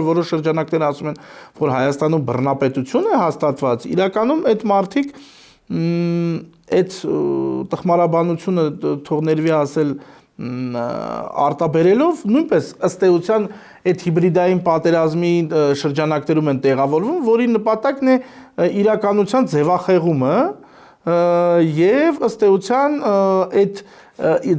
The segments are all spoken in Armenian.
որոշ շրջանակներ ասում են, որ Հայաստանում բռնապետություն է հաստատված, իրականում այդ մարդիկ այդ տխմարաբանությունը թող ներվի ասել արտաբերելով նույնպես ըստ էության այդ հիբրիդային պատերազմի շրջանակներում են տեղավորվում, որի նպատակն է իրականության ձևախեղումը եւ ըստ էության այդ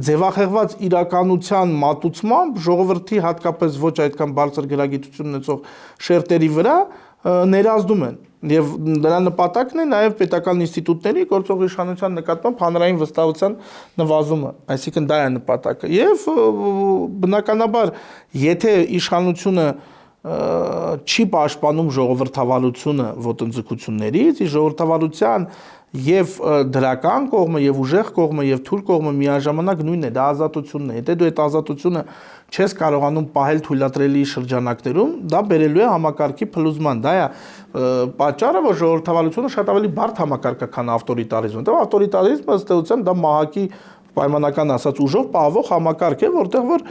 ձևախեղված իրականության մատուցմամբ ժողովրդի հատկապես ոչ այդքան բարձր գրագիտություն ունեցող շերտերի վրա ներազդում են եւ դրա նպատակն է նաեւ պետական ինստիտուտների գործող իշխանության նկատմամբ հանրային վստահության նվազումը, այսինքն դա է նպատակը եւ բնականաբար եթե իշխանությունը չի պաշտպանում ժողովրդավարությունը ոտնձգություններից, իսկ ժողովրդավարության եւ դրական կողմը եւ ուժեղ կողմը եւ թույլ կողմը միաժամանակ նույնն է, դա ազատությունն է։ Եթե դու այդ ազատությունը չես կարողանում պահել թույլատրելի շրջանակներում, դա բերելու է համակարգի փլուզման։ Դա է պատճառը, որ ժողովրդավարությունը շատ ավելի բարդ համակարգ է, քան ավտորիտարիզմը։ Դա ավտորիտարիզմը ըստ էության դա մահակի պայմանական ասած ուժով պահվող համակարգ է, որտեղ որ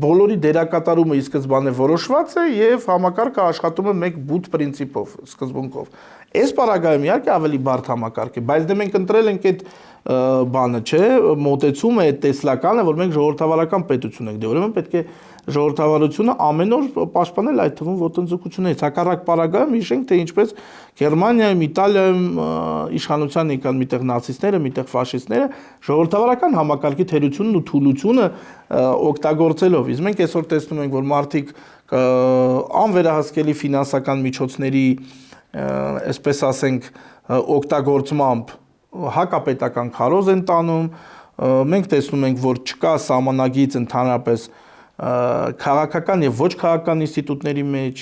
բոլորի դերակատարումը ի սկզբանե որոշված է եւ համակարգը աշխատում է մեկ բութ պրինցիպով, սկզբունքով։ Այս պարագայում իհարկե ավելի բարդ համակարգ է, բայց դե մենք ընտրել ենք այդ բանը, չէ, մոտեցումը այդ տեսլականը, որ մենք ժողովրդավարական պետություն ենք, դե ուրեմն պետք է ժողովրդավարությունը ամեն օր պաշտպանել այդ թվում ոտնձգություններից։ Հակառակ պարագայում հիշենք, թե ինչպես Գերմանիայում, Իտալիայում իշխանության եկան միտեղ նացիստները, միտեղ ֆաշիստները ժողովրդավարական համակարգի թերությունն ու թուլությունը օգտագործելով։ Իսկ մենք այսօր տեսնում ենք, որ մարդիկ անվերահսկելի ֆինանսական միջոցների, այսպես ասենք, օգտագործմամբ հակապետական քարոզ են տանում, մենք տեսնում ենք, որ չկա սահմանագիծ ընդհանրապես քաղաքական եւ ոչ քաղաքական ինստիտուտների մեջ,